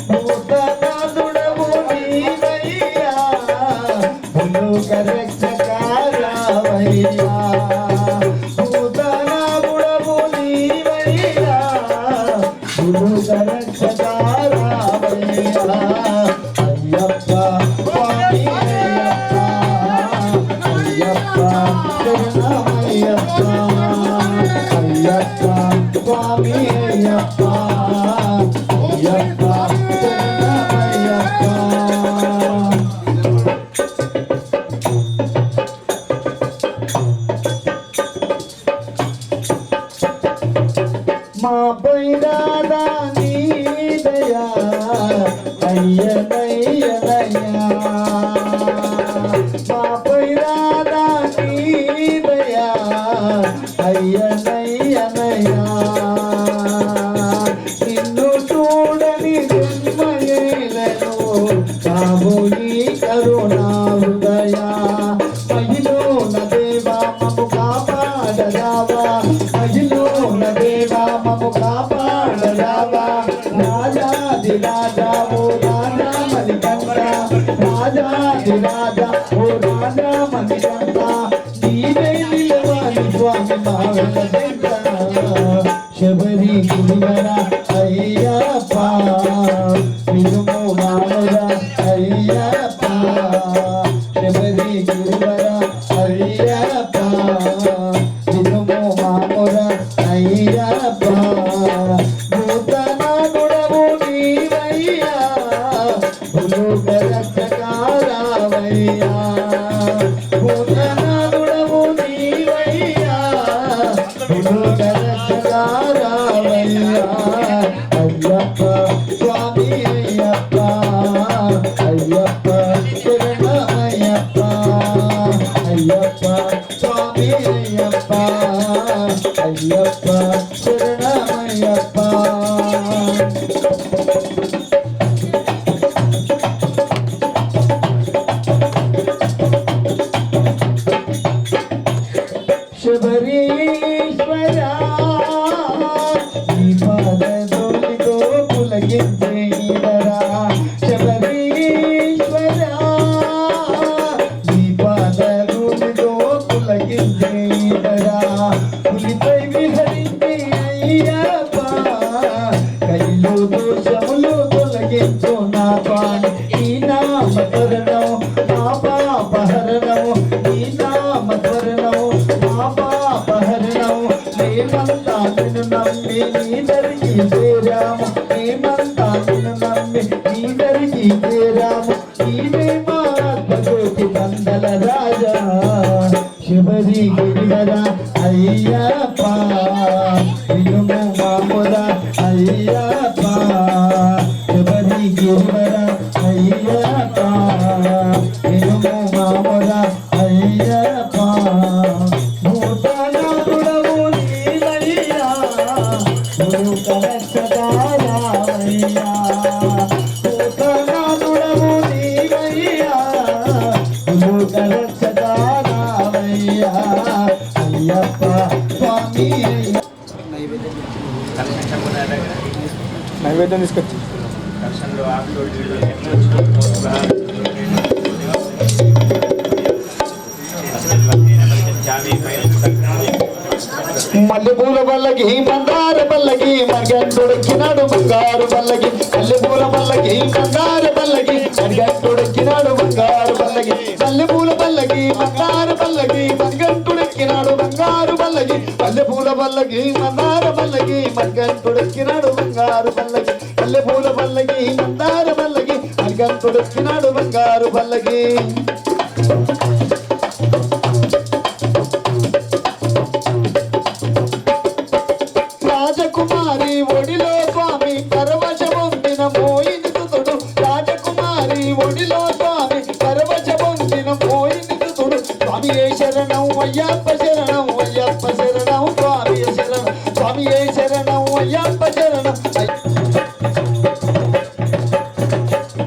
భూతనాథుడవు నీవయ్యా భూలోక రక్షకారావయ్యా భూతనాథుడవు నీవయ్యా భూలోక రక్షకారావయ్యా అయ్యప్ప స్వామి అయ్యప్ప అయ్యప్ప శరణమయ్యప్ప అయ్యప్ప స్వామి అయ్యప్ప అయ్యప్ప శరణమయ్యప్ప మా పైరాదా నీ దయా అయ్యనయ్యనయ్యా మా పైరాదా నీ దయా అయ్యనయ్యనయ్యా నిన్ను చూడని జన్మయేలను కాబోయి కరుణా హృదయా మహిళోన దేవా మము కాపాడరావా మహిళోన దేవా మము కాపాడరావా రాజాది రాజా ఓ రాజా మణికంఠ రాజాది రాజా ఓ రాజా మణికంఠ నీవే నిలవాలి స్వామి మావెల వెంట శబరి గిరివర అయ్యప్ప వినుము మాముర అయ్యప్ప శబరి గిరివర అయ్యప్ప వినుము మాముర అయ్యప్ప భూతనాథుడవు నీవయ్యా భూలోక రక్షకారావయ్యా భూతనాథుడవు నీవయ్యా భూలోక రక్షకారావయ్యా అయ్యప్ప స్వామి అయ్యప్ప అయ్యప్ప శరణమయ్యప్ప అయ్యప్ప స్వామి అయ్యప్ప అయ్యప్ప శరణమయ్యప్ప శబరీశ్వరా నీ పాదధూళితో పులకించేదరా శబరీశ్వరా నీ పాదధూళితో పులకించేదరా పులిపై విహరించి అయ్యప్ప కైలు దోషములు తొలగించు నా పాని ఈ నామకరణం మా పాపహరణం ఈ నామకరణం మా పాపహరణం మేమంతా నిన్ను నమ్మి నీ దరికి చేరాము మేమంతా నిన్ను నమ్మి నీ దరికి చేరాము నీవే మా ఆత్మజ్యోతి బందల రాజా శబరి గిరివర అయ్యప్ప వినుము మాముర అయ్యప్ప శబరి గిరివర అయ్యప్ప వినుము మాముర అయ్యప్ప భూతనాథుడవు నీవయ్యా భూలోక రక్షకారావయ్యా భూతనాథుడవు నీవయ్యా భూలోక రక్షకారావయ్యా అయ్యప్ప స్వామి నైవేద్యం తీసుకొచ్చి దర్శనంలో ఆకులు మల్లెపూల పల్లకి మందార పల్లకి మర్గంటుడెక్కినాడు బంగారు పల్లకి మల్లెపూల పల్లకి మందార పల్లకి మర్గంటుడెక్కినాడు బంగారు పల్లకి మల్లెపూల పల్లకి మందార పల్లకి మర్గంటుడెక్కినాడు బంగారు పల్లకి మల్లెపూల పల్లకి మందార పల్లకి మర్గంటుడెక్కినాడు బంగారు పల్లకి మల్లెపూల పల్లకి మందార పల్లకి మర్గంటుడెక్కినాడు బంగారు పల్లకి అయ్యప్ప శరణం అయ్యప్ప శరణం స్వామి శరణం స్వామి శరణం అయ్యప్ప శరణం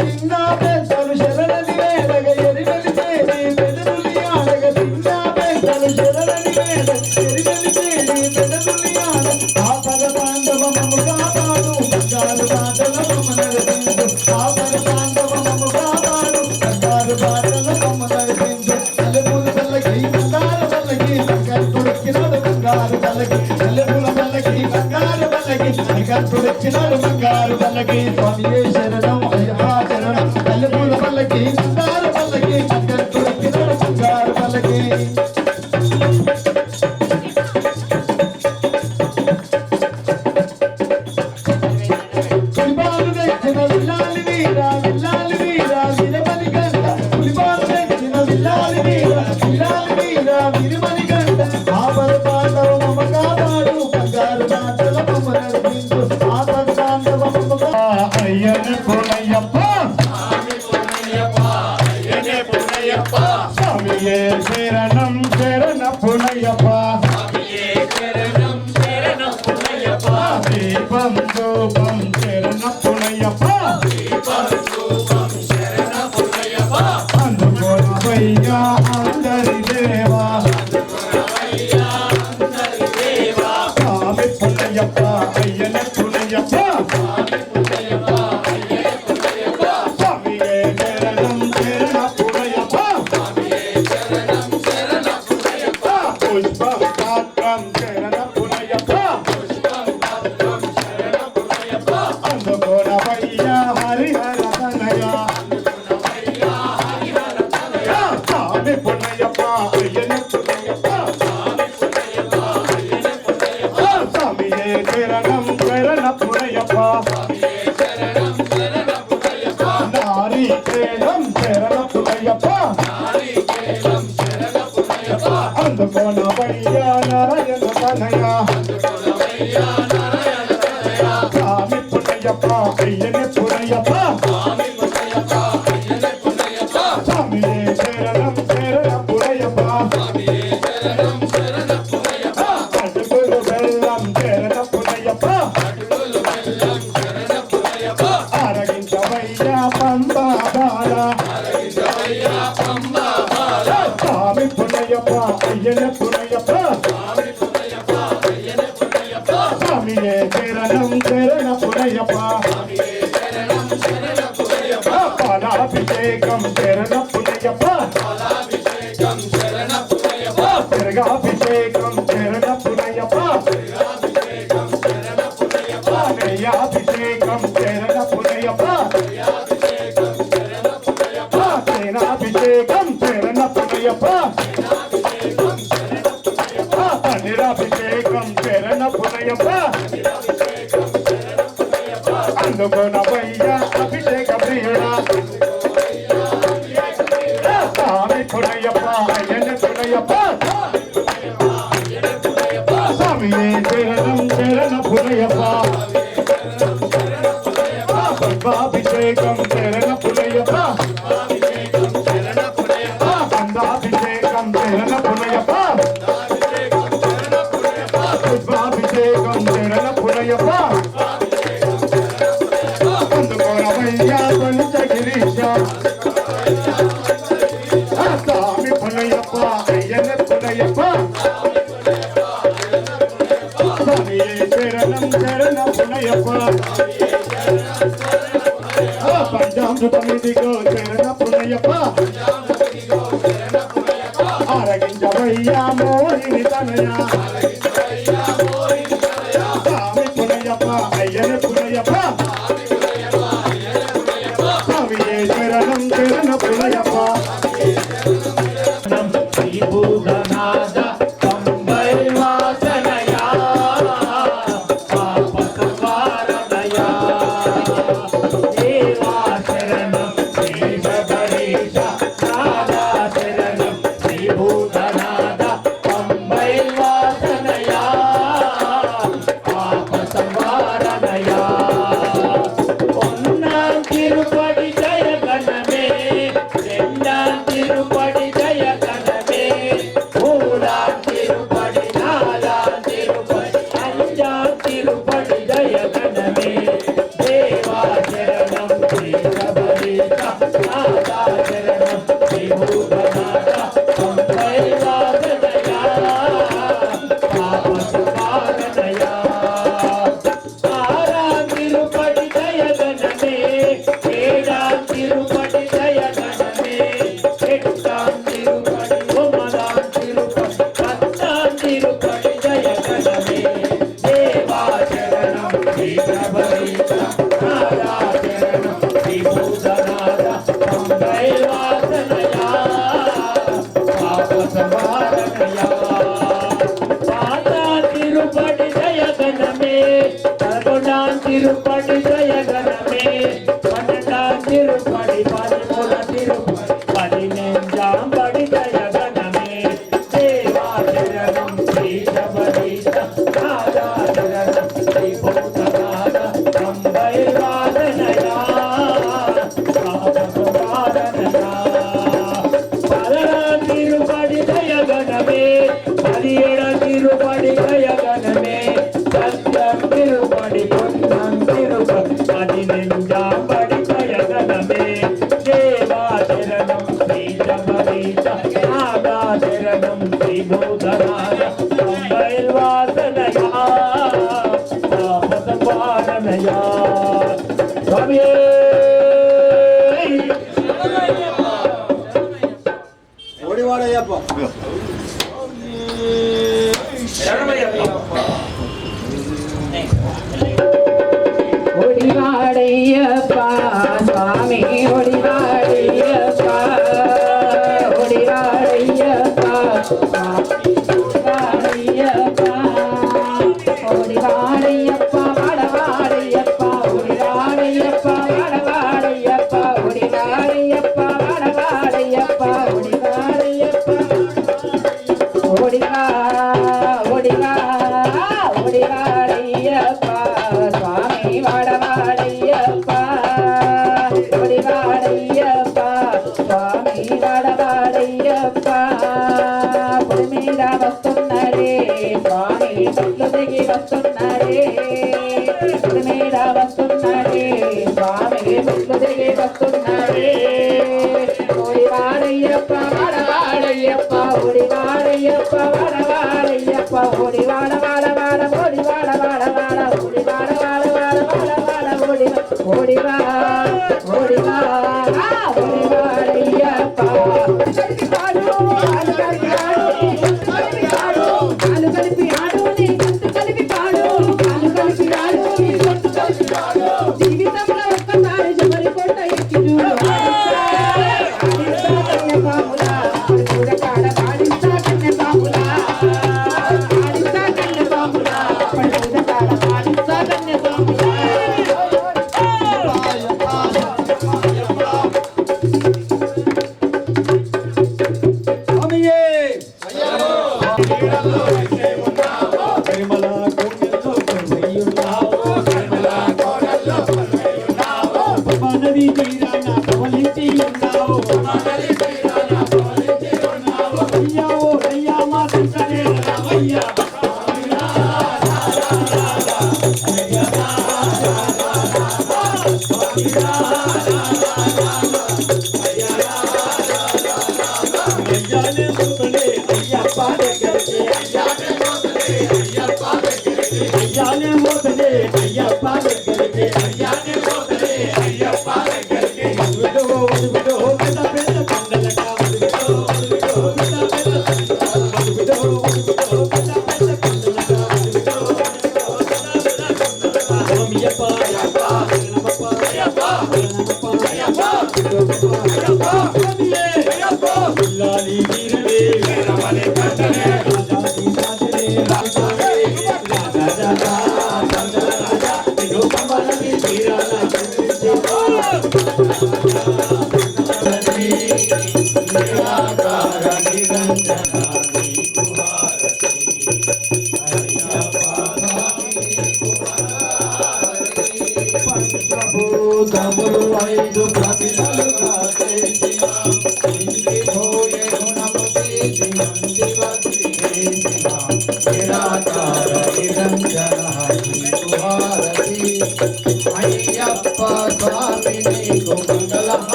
చిన్న పెద్దలు శరణని వేడగ ఎరివెలిసేది పెదవులి ఆడగ చిన్న పెద్దలు శరణని వేడగ ఎరివెలిసేది పెదవులి ఆడ ఆపద తాండవము కాపాడు బంగారు బాటల బొమ్మ నడిపించు ఆపద తాండవము కాపాడు బంగారు బాటల బొమ్మ నడిపించు తలపుల తల్లకి బంగారు తల్లకి కంటుడెక్కినాడు బంగారు తల్లకి తలపుల తల్లకి బంగారు తల్లకి కంటుడెక్కినాడు బంగారు తల్లకి స్వామి శరణం అయ్యప్ప శరణం తలపుల తల్లకి బంగారు తల్లకి కంటుడెక్కినాడు బంగారు తల్లకి పులిపాలు తెచ్చిన విల్లాలి వీరా విల్లాలి వీరా వీరమణి గంట పులిపాలు తెచ్చిన విల్లాలి వీరా విల్లాలి వీరా వీరమణి గంట ఆపద తాండవ మమ కాపాడు బంగారు బాటల బొమ్మ నడిపించు ఆపద తాండవ మమ అయ్యనే పునయ్యప్ప స్వామియే శరణం శరణ పునయ్యప్ప దీపం ధూపం శరణ పునయ్యప్ప అందుకోనవయ్యా అందరి దేవా స్వామి పునయ్యప్ప అయ్యన పునయ్యప్ప స్వామియే శరణం శరణ పునయ్యప్ప పుష్పం పాత్రం శరణ పునయ్యప్ప అందుకోనవయ్యా హరిహర తనయ స్వామి పునయ్యప్ప అయ్యన పునయ్యప్ప స్వామియే శరణం శరణ పునయ్యప్ప నారీకేళం శరణ పునయ్యప్ప అందుకోనవయ్యా నారాయణ తనయ స్వామి పునయ్యప్ప అయ్యన పునయ్యప్ప స్వామియే శరణం శరణ పునయ్యప్ప అడుగులు బెల్లం శరణ పునయ్యప్ప ఆరగించవయ్యా పంబా బాల స్వామి పునయ్యప్ప అయ్యన పునయ్యప్ప స్వామియే శరణం శరణ పునయ్యప్ప పాలాభిషేకం శరణ పునయ్యప్ప తిరగాభిషేకం శరణ పునయ్యప్ప నెయ్యాభిషేకం శరణ పునయ్యప్ప తేనాభిషేకం శరణ పునయ్యప్ప పన్నీరాభిషేకం శరణ పునయ్యప్ప అందుకోనవయ్యా అభిషేక ప్రియుడా స్వామి పునయ్యప్ప అయ్యన పునయ్యప్ప స్వామియే శరణం శరణ పునయ్యప్ప పద్మాభిషేకం శరణ పునయ్యప్ప గంధాభిషేకం శరణ పునయ్యప్ప పుష్పాభిషేకం శరణ పునయ్యప్ప అందుకోనవయ్యా పంచగిరీశ స్వామి పునయ్యప్ప అయ్యన పునయ్యప్ప స్వామియే శరణం శరణ పునయ్యప్ప పంచామృతమిదిగో శరణ పునయ్యప్ప ఆరగించవయ్యా మోహిని తనయ స్వామి పునయ్యప్ప అయ్యన పునయ్యప్ప స్వామియే శరణం శరణ పునయ్యప్ప శ్రీభూతనాథ పంబై వాసనయా పాపకవారదయా దేవా శరణం శ్రీ శబరీశ నాదా శరణం శ్రీభూతనాథ పంబై వాసనయా పాప సంవారణయా ఒన్నాం తిరుపతి జయ గణమే రెండాం తిరుపతి జయ గణమే మూడా తిరుపతి జయగణమే పన్నెండా తిరుపతి పదిమూల తిరుపతి పదినెంజాంబడి జయగణమే దేవా శరణం శ్రీ శబరీశ నాదా శరణం శ్రీ భూతనాథ అంబైర్వాదనయా పాపవాదనయా పదరా తిరుపతి జయగణమే పదిహేడ తిరుపతి జయగణమే సత్యం తిరుపతి పుణ్యం తిరుపతి పదినెంజాంబడి జయగణమే దేవా శరణం శ్రీ శబరీశ నాదా శరణం శ్రీ భూతనాథ అంబైర్వాదనయా పాపవాదనయా స్వామియే ఓడివాడయ్యప్ప ఒడివాడయ్యప్ప స్వామి ఒడివాడయ్యప్ప ఒడివాడయ్యప్ప ఒడివాడయ్యప్ప ఒడివాడయ్యప్ప వాడవాడయ్యప్ప ఒడివాడయ్యప్ప వాడవాడయ్యప్ప ఒడివాడయ్యప్ప వాడవాడయ్యప్ప ఒడివాడయ్యప్ప ఒడివా ఒడివా ఒడివాడయ్యప్ప స్వామి వాడవాడయ్యప్ప ఒడివాడయ్యప్ప స్వామి వాడవాడయ్యప్ప పుడి మీద వస్తున్నాడే స్వామి చెట్లు దిగి వస్తున్నాడే పుడి మీద వస్తున్నాడే స్వామి చెట్లు దిగి వస్తున్నాడే ఒడివాడయ్యప్ప వాడవాడయ్యప్ప ఒడివాడయ్యప్ప వాడవాడయ్యప్ప ఒడివాడ వాడ వాడ ఒడివాడ వాడ వాడ ఒడివాడ వాడ వాడ వాడ వాడ ఒడివా ఒడివా ఒడివాడయ్యప్ప కలిపి పాడు కాలు కలిపి ఆడు కాలు కలిపి ఆడు నీ గొంతు కలిపి పాడు కాలు కలిపి ఆడు నీ గొంతు కలిపి పాడు జీవితంలో ఒక్కసారి జబరి కొట్ట ఎక్కి చూడు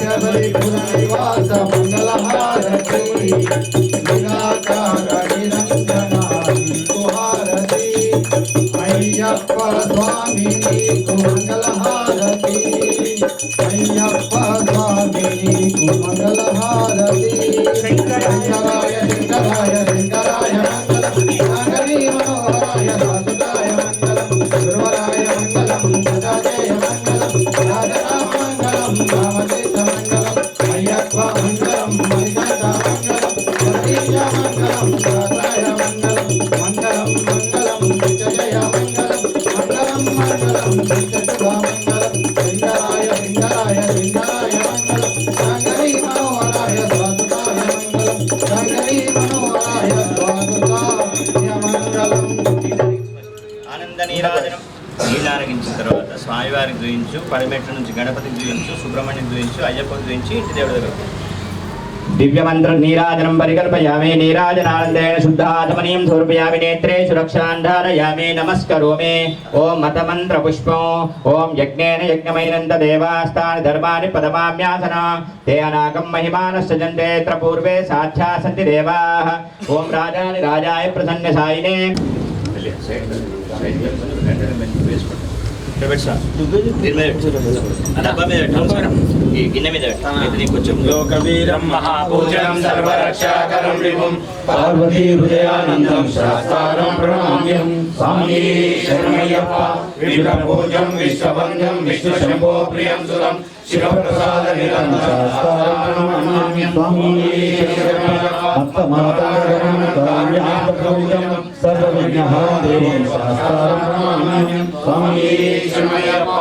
हृदय స్వామి నీకు మంగళహారతి అయ్యప్ప స్వామి నీకు మంగళహారతి శంకరాయ శంకరాయ శంకరాయ మంగళం నాగరీ మనోహరాయ సాధుకాయ మంగళం గురువరాయ మంగళం సదాజయ మంగళం రాజనా మంగళం రామదేశ మంగళం అయ్యప్ప మంగళం మణికంఠ మంగళం సతీశ మంగళం దాసాయ మంగళం మంగళం మంగళం నిత్యజయ మంగళం మంగళం మంగళం నిత్యశుభ మంగళం శంకరాయ శంకరాయ శంకరాయ మంగళం శంకరీ మనోహరాయ స్వాదుకాయ మంగళం శంకరీ మనోహరాయ స్వాదుకాయ మంగళం. ఆనంద నీరాజనం నీళ్ళారగించిన తర్వాత స్వామివారికి చూయించు, పడిమెట్ల నుంచి గణపతికి చూయించు, సుబ్రహ్మణ్యం చూయించు, అయ్యప్పకి చూయించి ఇంటి దేవుడి దగ్గర దివ్యమంత్ర నీరాజనం పరికల్పయామి. నీరాజనానందేన శుద్ధాత్మనీయం సమర్పయామి. నేత్రే సురక్షాన్ ధారయామి. నమస్కరోమి. ఓం మతమంత్ర పుష్పం. ఓం యజ్ఞేన యజ్ఞమైనంత దేవాస్తాని ధర్మాని పదమామ్యాసన తే అనాగం మహిమానశ్చంతే త్ర పూర్వే సాధ్యా సంతి దేవాః. ఓం రాజాని రాజాయ ప్రసన్నసాయినే. లోకవీరం మహాపూజనం సర్వరక్షాకరం విభుం పార్వతీ హృదయానందం శాస్త్రం ప్రణామ్యం. స్వామి శరణమయ్యప్ప విప్రపూజం విశ్వవంద్యం విష్ణు శంభో ప్రియం సురం శివప్రసాద నిరంతరం ప్రణామ్యం. స్వామి శరణమయ్యప్ప భక్తమాతారణం కార్యార్థకౌజం సర్వవిఘ్నహారం దేవం శాస్త్రం ప్రణామ్యం. స్వామి శరణమయ్యప్ప